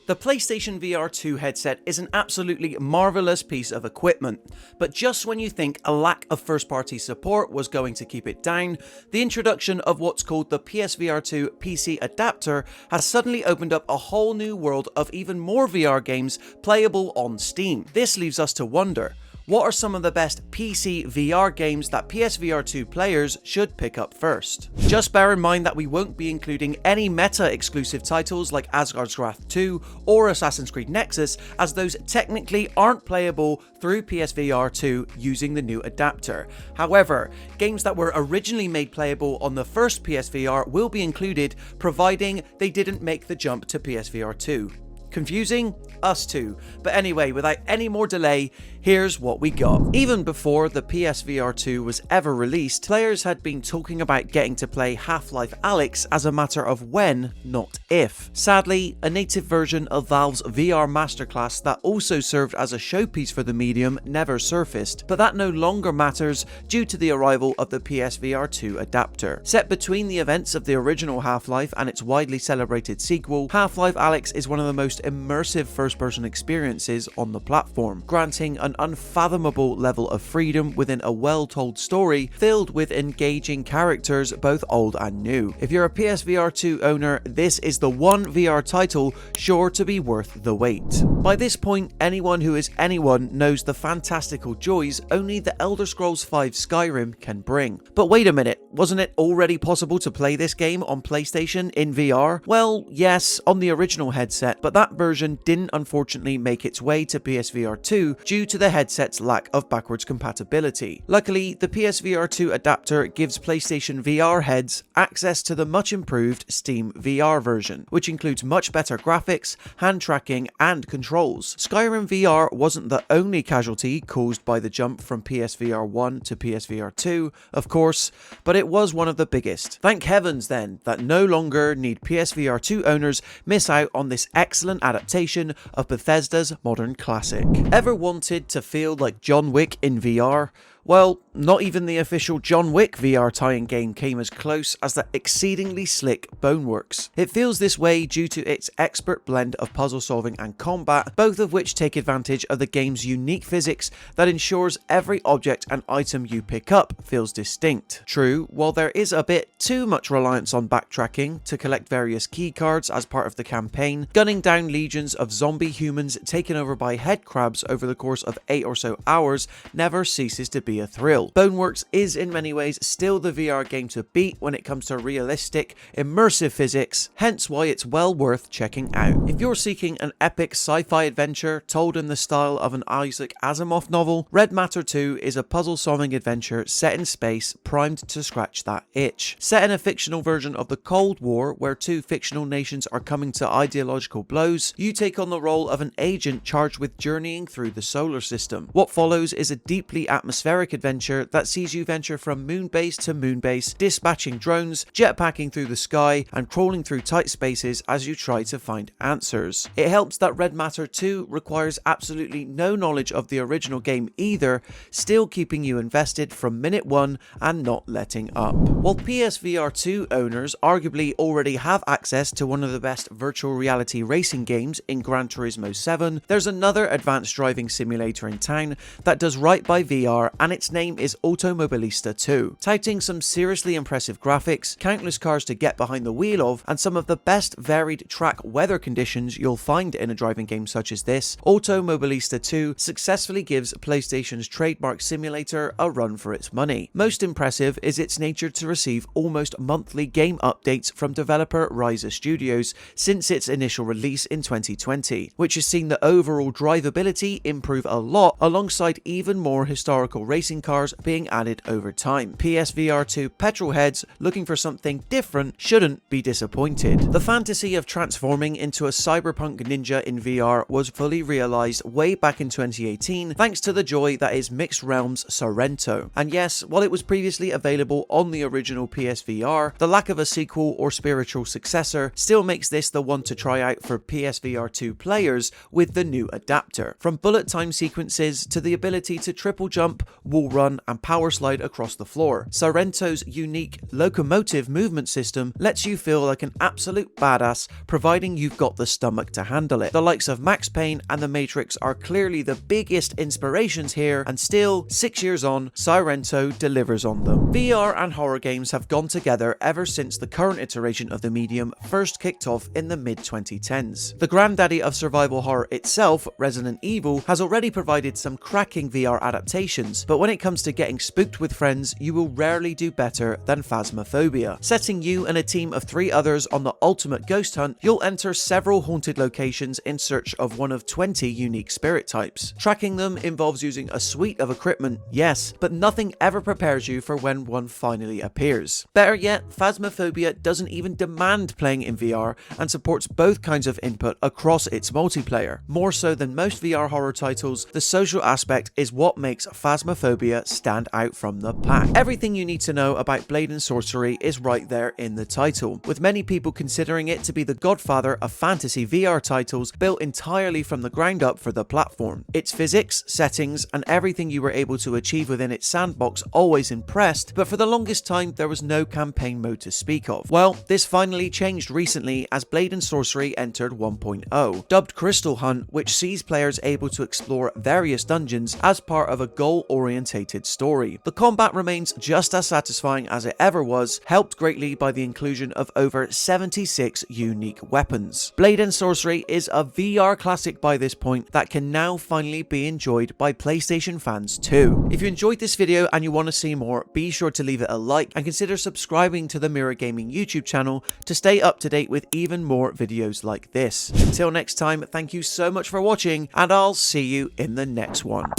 The PlayStation VR2 headset is an absolutely marvelous piece of equipment, but just when you think a lack of first-party support was going to keep it down, the introduction of what's called the PSVR2 PC adapter has suddenly opened up a whole new world of even more VR games playable on Steam. This leaves us to wonder, what are some of the best PC VR games that PSVR2 players should pick up first? Just bear in mind that we won't be including any meta-exclusive titles like Asgard's Wrath 2 or Assassin's Creed Nexus, as those technically aren't playable through PSVR2 using the new adapter. However, games that were originally made playable on the first PSVR will be included, providing they didn't make the jump to PSVR2. Confusing? Us too. But anyway, without any more delay, here's what we got. Even before the PSVR2 was ever released, players had been talking about getting to play Half-Life Alyx as a matter of when, not if. Sadly, a native version of Valve's VR masterclass that also served as a showpiece for the medium never surfaced, but that no longer matters due to the arrival of the PSVR2 adapter. Set between the events of the original Half-Life and its widely celebrated sequel, Half-Life Alyx is one of the most immersive first-person experiences on the platform, granting an unfathomable level of freedom within a well-told story filled with engaging characters both old and new. If you're a PSVR2 owner, this is the one VR title sure to be worth the wait. By this point, anyone who is anyone knows the fantastical joys only the Elder Scrolls V Skyrim can bring. But wait a minute, wasn't it already possible to play this game on PlayStation in VR? Well, yes, on the original headset, but that version didn't unfortunately make its way to PSVR2 due to the headset's lack of backwards compatibility. Luckily, the PSVR2 adapter gives PlayStation VR heads access to the much improved Steam VR version, which includes much better graphics, hand tracking, and controls. Skyrim VR wasn't the only casualty caused by the jump from PSVR 1 to PSVR 2, of course, but it was one of the biggest. Thank heavens then that no longer need PSVR 2 owners miss out on this excellent adaptation of Bethesda's modern classic. Ever wanted to feel like John Wick in VR? Well, not even the official John Wick VR tie-in game came as close as that exceedingly slick Boneworks. It feels this way due to its expert blend of puzzle solving and combat, both of which take advantage of the game's unique physics that ensures every object and item you pick up feels distinct. True, while there is a bit too much reliance on backtracking to collect various keycards as part of the campaign, gunning down legions of zombie humans taken over by head crabs over the course of 8 or so hours never ceases to be a thrill. Boneworks is in many ways still the VR game to beat when it comes to realistic, immersive physics, hence why it's well worth checking out. If you're seeking an epic sci-fi adventure told in the style of an Isaac Asimov novel, Red Matter 2 is a puzzle-solving adventure set in space primed to scratch that itch. Set in a fictional version of the Cold War where two fictional nations are coming to ideological blows, you take on the role of an agent charged with journeying through the solar system. What follows is a deeply atmospheric adventure that sees you venture from moon base to moon base, dispatching drones, jetpacking through the sky, and crawling through tight spaces as you try to find answers. It helps that Red Matter 2 requires absolutely no knowledge of the original game either, still keeping you invested from minute one and not letting up. While PSVR 2 owners arguably already have access to one of the best virtual reality racing games in Gran Turismo 7, there's another advanced driving simulator in town that does right by VR, and its name is Automobilista 2. Touting some seriously impressive graphics, countless cars to get behind the wheel of, and some of the best varied track weather conditions you'll find in a driving game such as this, Automobilista 2 successfully gives PlayStation's trademark simulator a run for its money. Most impressive is its nature to receive almost monthly game updates from developer Ryza Studios since its initial release in 2020, which has seen the overall drivability improve a lot alongside even more historical racing cars being added over time. PSVR2 petrol heads looking for something different shouldn't be disappointed. The fantasy of transforming into a cyberpunk ninja in VR was fully realized way back in 2018 thanks to the joy that is Mixed Realms' Sairento. And yes, while it was previously available on the original PSVR, the lack of a sequel or spiritual successor still makes this the one to try out for PSVR2 players with the new adapter. From bullet time sequences to the ability to triple jump, wall run, and power slide across the floor. Sairento's unique locomotive movement system lets you feel like an absolute badass, providing you've got the stomach to handle it. The likes of Max Payne and The Matrix are clearly the biggest inspirations here, and still, 6 years on, Sairento delivers on them. VR and horror games have gone together ever since the current iteration of the medium first kicked off in the mid-2010s. The granddaddy of survival horror itself, Resident Evil, has already provided some cracking VR adaptations, but when it comes to getting spooked with friends, you will rarely do better than Phasmophobia. Setting you and a team of 3 others on the ultimate ghost hunt, you'll enter several haunted locations in search of one of 20 unique spirit types. Tracking them involves using a suite of equipment, yes, but nothing ever prepares you for when one finally appears. Better yet, Phasmophobia doesn't even demand playing in VR and supports both kinds of input across its multiplayer. More so than most VR horror titles, the social aspect is what makes Phasmophobia stand out from the pack. Everything you need to know about Blade and Sorcery is right there in the title, with many people considering it to be the godfather of fantasy VR titles built entirely from the ground up for the platform. Its physics, settings, and everything you were able to achieve within its sandbox always impressed, but for the longest time there was no campaign mode to speak of. Well, this finally changed recently as Blade and Sorcery entered 1.0, dubbed Crystal Hunt, which sees players able to explore various dungeons as part of a goal-orientated story. The combat remains just as satisfying as it ever was, helped greatly by the inclusion of over 76 unique weapons. Blade and Sorcery is a VR classic by this point that can now finally be enjoyed by PlayStation fans too. If you enjoyed this video and you want to see more, be sure to leave it a like and consider subscribing to the Mirror Gaming YouTube channel to stay up to date with even more videos like this. Until next time, thank you so much for watching, and I'll see you in the next one.